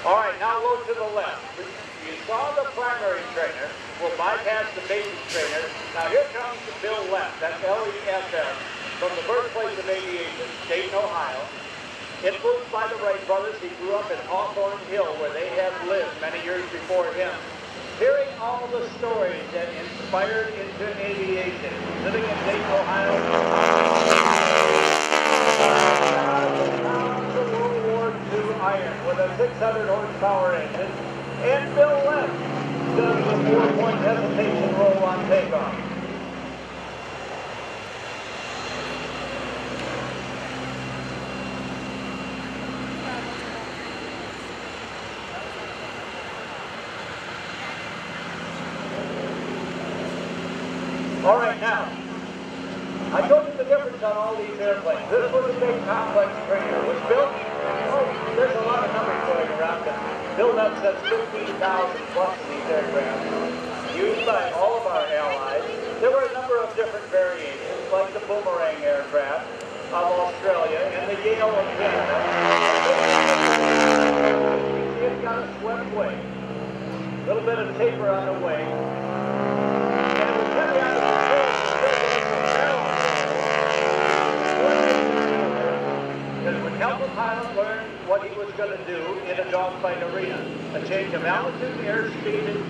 All right, now load to the left. You saw the primary trainer. We'll bypass the basic trainer. Now here comes Bill Leff. That's L-E-F-F, from the birthplace of aviation, Dayton, Ohio. Influenced by the Wright brothers, he grew up in Hawthorne Hill, where they had lived many years before him. Hearing all the stories that inspired into aviation, living in Dayton, Ohio, the World War II iron with a 600 horsepower engine, and Bill Leff does the 4-point hesitation roll on takeoff. All right, now, I told you the difference on all these airplanes. This was a big complex trainer. It was built, there's a lot of numbers going around, but Bill Leff says 15,000 plus in these aircraft, used by all of our allies. There were a number of different variations, like the Boomerang aircraft of Australia and the Yale of Canada. It's got a swept wing, a little bit of taper on the wing, and it was heavy on the because it would help the pilot learn what he was going to do in a dogfight arena. A change of altitude, airspeed,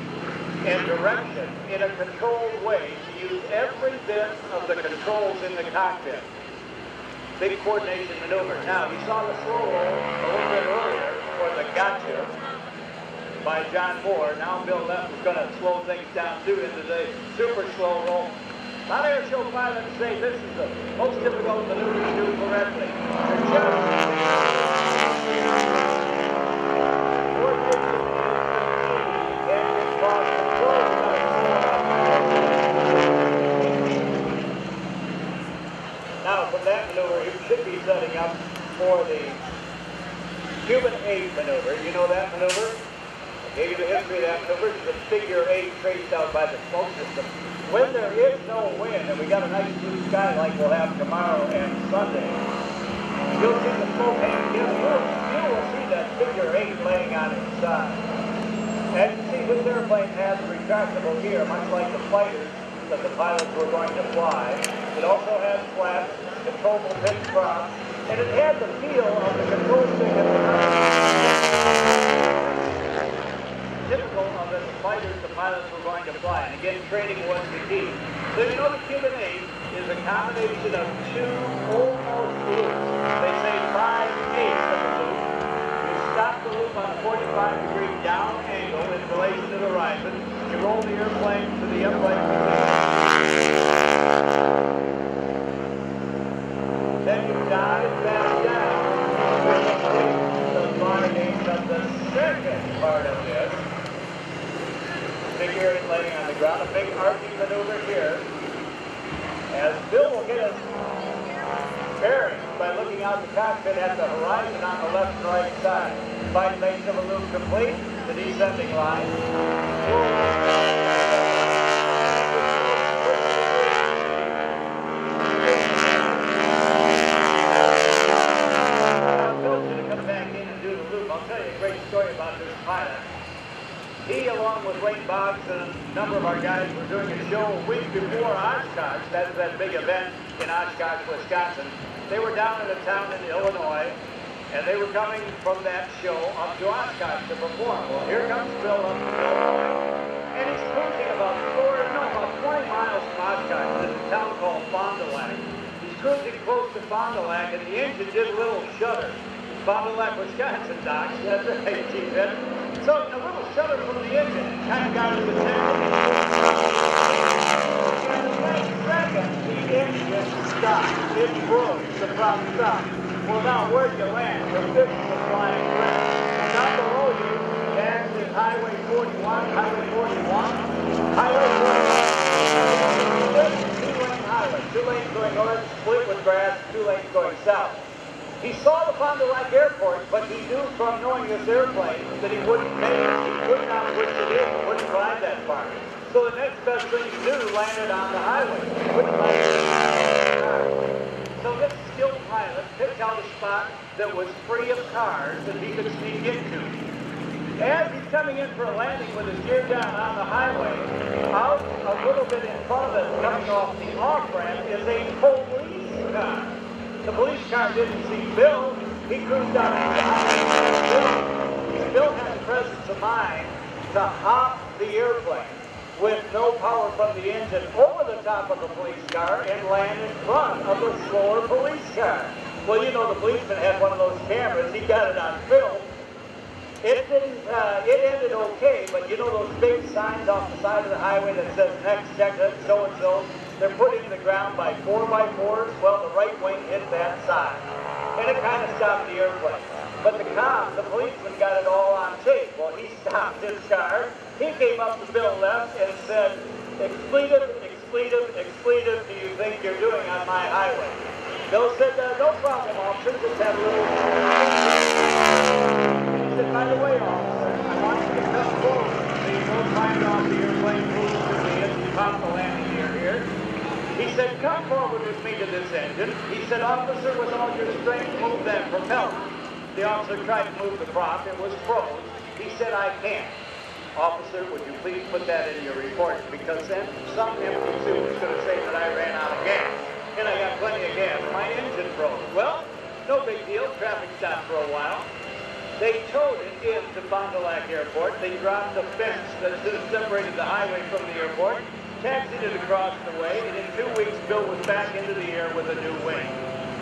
and direction in a controlled way to use every bit of the controls in the cockpit. Big coordination maneuver. Now, you saw the slow roll a little bit earlier, or the gotcha, by John Moore. Now Bill Leff is going to slow things down too into the super slow roll. A lot of air show pilots say this is the most difficult maneuver to do correctly. You're just now from that maneuver, you should be setting up for the Cuban 8 maneuver. You know that maneuver? I gave you the history of that maneuver. It's the figure 8 traced out by the smoke system. When there is no wind, and we got a nice blue sky like we'll have tomorrow and Sunday, you'll see the smoke hanging together. You will see that figure 8 laying on its side. As you see, this airplane has a retractable gear, much like the fighters that the pilots were going to fly. It also has flaps, controllable pitch prop, and it had the feel of the control stick at the top. Typical of the fighters the pilots were going to fly. And again, training was the key. So you know the Cuban 8 is a combination of two almost loops. They say 5/8 of the loop. You stop the loop on a 45-degree down angle in relation to the horizon. You roll the airplane to the upright position. Then you dive back down. The findings of the second part of this. Figure 8 laying on the ground, a big arcing maneuver here. As Bill will get us bearings by looking out the cockpit at the horizon on the left and right side. 5/8 of a loop complete, the descending line. Bill's going to come back in and do the loop. I'll tell you a great story about this pilot. He, along with Wayne Boggs and a number of our guys, were doing a show a week before Oshkosh. That's that big event in Oshkosh, Wisconsin. They were down in a town in Illinois, and they were coming from that show up to Oshkosh to perform. Well, here comes Bill up to Illinois, and he's cruising about 20 miles from Oshkosh. There's a town called Fond du Lac. He's cruising close to Fond du Lac, and the engine did a little shudder. Fond du Lac, Wisconsin, Doc. That's right, Chief Ed. So a little shudder from the engine kind of got his attention. In the next second, the engine stopped. It broke. The prop stopped. Well, now where'd you land? The 50 was flying red. Down below you, that's is Highway 41, Highway 41, Highway 41. This is two-lane highway. 2 lanes going north, split with grass, 2 lanes going south. He saw the Fond du Lac airport, but he knew from knowing this airplane that he wouldn't make it. He could not push it in. He wouldn't climb that far. So the next best thing to do landed on the highway. He wouldn't land on the highway. So this skilled pilot picked out a spot that was free of cars that he could sneak into. As he's coming in for a landing with his gear down on the highway, out a little bit in front of us, coming off the off-ramp, is a police car. The police car didn't see Bill. He cruised down the highway. Bill had the presence of mind to hop the airplane with no power from the engine over the top of the police car and land in front of the slower police car. Well, you know, the policeman had one of those cameras. He got it on film. It didn't, it ended okay, but you know those big signs off the side of the highway that says next check so-and-so? They're put into the ground by 4x4s. Well, the right wing hit that side. And it kind of stopped the airplane. But the policeman got it all on tape. Well, he stopped his car. He came up to Bill Leff and said, expletive, expletive, expletive, do you think you're doing on my highway? Bill said, no problem, officer, just have a little... He said, by the way, officer, I want you to come forward so you don't find off the airplane moves to the end of the landing gear here. He said, come forward with me to this engine. He said, officer, with all your strength, move that propeller. The officer tried to move the prop. It was froze. He said, I can't. Officer, would you please put that in your report? Because then some empty suit is going to say that I ran out of gas. And I got plenty of gas. My engine froze. Well, no big deal. Traffic stopped for a while. They towed it into Fond du Lac Airport. They dropped the fence that separated the highway from the airport, taxied it across the way, and in 2 weeks, Bill was back into the air with a new wing.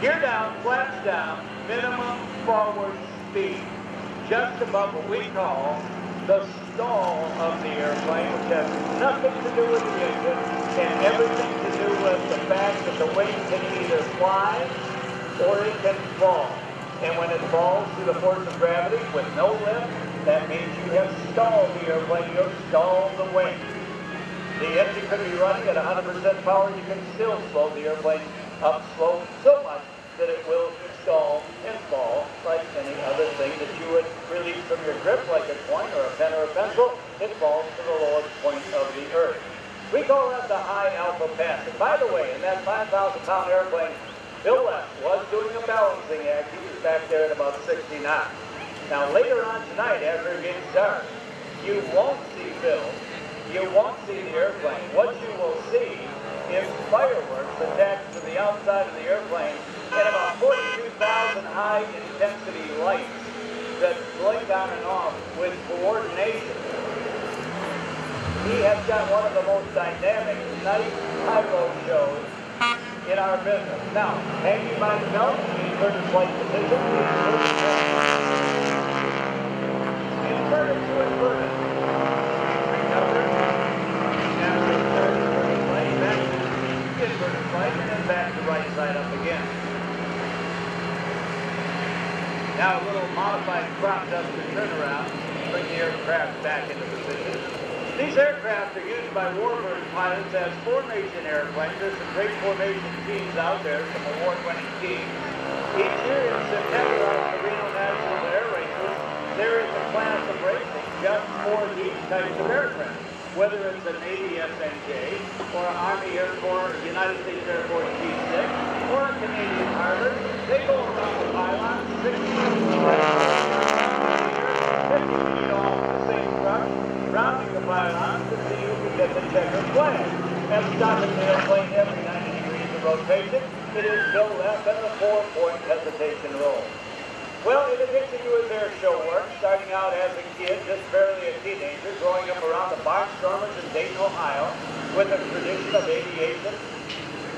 Gear down, flaps down, minimum forward speed, just above what we call the stall of the airplane, which has nothing to do with the engine and everything to do with the fact that the wing can either fly or it can fall. And when it falls through the force of gravity with no lift, that means you have stalled the airplane, you have stalled the wing. The engine could be running at 100% power, you can still slow the airplane up slow so much that it will stall and fall like any other thing that you would release from your grip, like a coin or a pen or a pencil. It falls to the lowest point of the earth. We call that the high alpha pass. And by the way, in that 5,000-pound airplane, Bill Leff was doing a balancing act. He was back there at about 60 knots. Now later on tonight, after it gets dark, you won't see Bill. You won't see the airplane. What you will see is fireworks attached to the outside of the airplane and about 42,000 high-intensity lights that blink on and off with coordination. He has got one of the most dynamic night pyro shows in our business. Now, hanging by the belt, the inverted flight position, inverted to inverted. Recover, and return inverted flight, back to inverted flight, and then back to right side up again. Now a little modified crop duster turnaround to bring the aircraft back into position. These aircraft are used by warbird pilots as formation airplanes. There's some great formation teams out there, some award-winning teams. Each year in September on the Reno National Air Races, there is a class of racing just for these types of aircraft. Whether it's a Navy SNJ, or an Army Air Corps, United States Air Force G6, or a Canadian Harvard, they go around the pylon, 60 feet off the same truck, rounding the pylon to see who can get the checkered flag. And stopping the airplane every 90 degrees of rotation, it is Bill Leff at a 4-point hesitation roll. Well, in addition to his air show work, starting out as a kid, just barely a teenager, growing up around the barnstormers in Dayton, Ohio, with a tradition of aviation,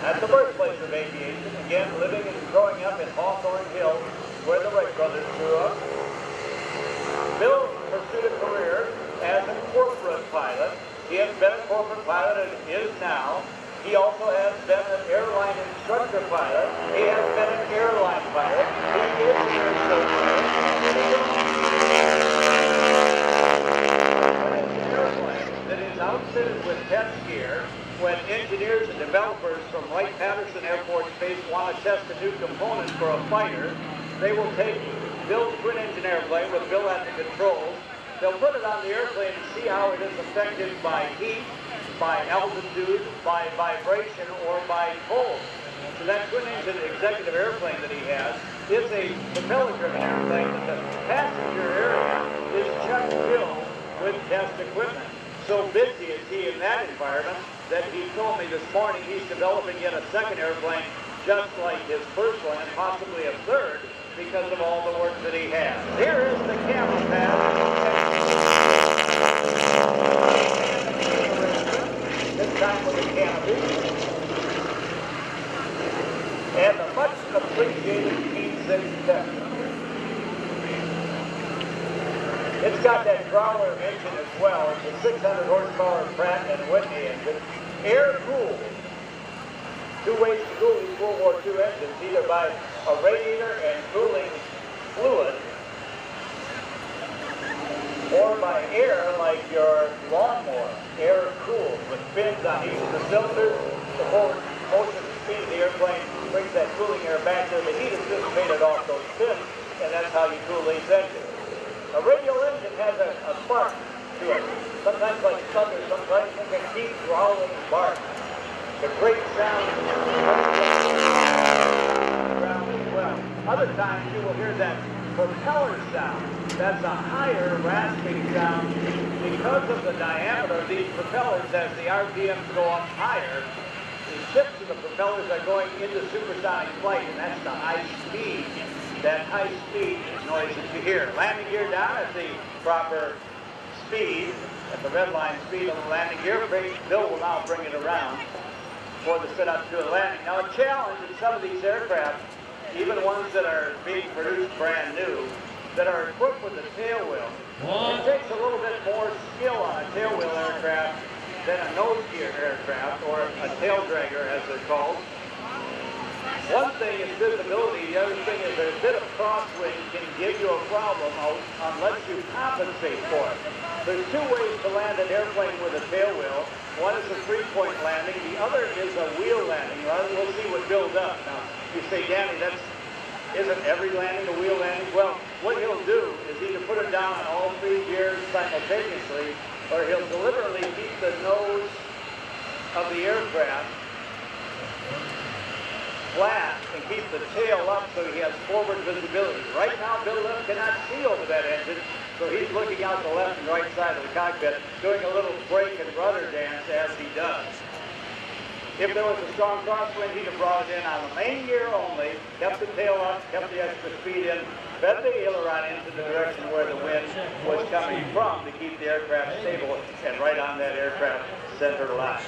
at the birthplace of aviation, again, living and growing up in Hawthorne Hills, where the Wright brothers grew up. Bill pursued a career as a corporate pilot. He has been a corporate pilot and is now. He also has been an airline instructor pilot. He has been an airline pilot. He is an air show pilot. When it's an airplane that is outfitted with test gear, when engineers and developers from Wright-Patterson Air Force Base want to test a new component for a fighter, they will take Bill's twin-engine airplane with Bill at the controls. They'll put it on the airplane and see how it is affected by heat, by altitude, by vibration, or by cold. So that twin-engine executive airplane that he has is a propeller-driven airplane that the passenger area is just fast equipment. So busy is he in that environment that he told me this morning he's developing yet a second airplane just like his first one, and possibly a third, because of all the work that he has. Here is the camera pad. This time with the canopy. And the much appreciated T6 Texan. It's got that growler engine as well. It's a 600 horsepower Pratt & Whitney engine, air-cooled. Two ways to cool these World War II engines, either by a radiator and cooling fluid, or by air like your lawnmower, air-cooled, with fins on each of the cylinders. The forward motion speed of the airplane brings that cooling air back there. The heat is dissipated off those fins, and that's how you cool these engines. A radial engine has a bark to it, sometimes like thunder, sometimes you can keep growling bark. The great sound ground as well. Other times you will hear that propeller sound. That's a higher rasping sound because of the diameter of these propellers. As the RPMs go up higher, the tips of the propellers are going into supersonic flight, and that's the high speed. That high speed noise that you hear. Landing gear down at the proper speed, at the red line speed of the landing gear. Bill will now bring it around for the setup to a landing. Now a challenge in some of these aircraft, even ones that are being produced brand new, that are equipped with a tail wheel. It takes a little bit more skill on a tail wheel aircraft than a nose gear aircraft, or a tail dragger as they're called. One thing is visibility, the other thing is a bit of crosswind can give you a problem unless you compensate for it. There's two ways to land an airplane with a tail wheel. One is a three-point landing, the other is a wheel landing. We'll see what Bill does. Now, you say, Danny, isn't every landing a wheel landing? Well, what he'll do is either put it down on all three gears simultaneously, or he'll deliberately keep the nose of the aircraft flat and keep the tail up so he has forward visibility. Right now, Bill Leff cannot see over that engine, so he's looking out the left and right side of the cockpit, doing a little brake and rudder dance as he does. If there was a strong crosswind, he'd have brought it in on the main gear only, kept the tail up, kept the extra speed in, fed the aileron into the direction where the wind was coming from to keep the aircraft stable and right on that aircraft center line.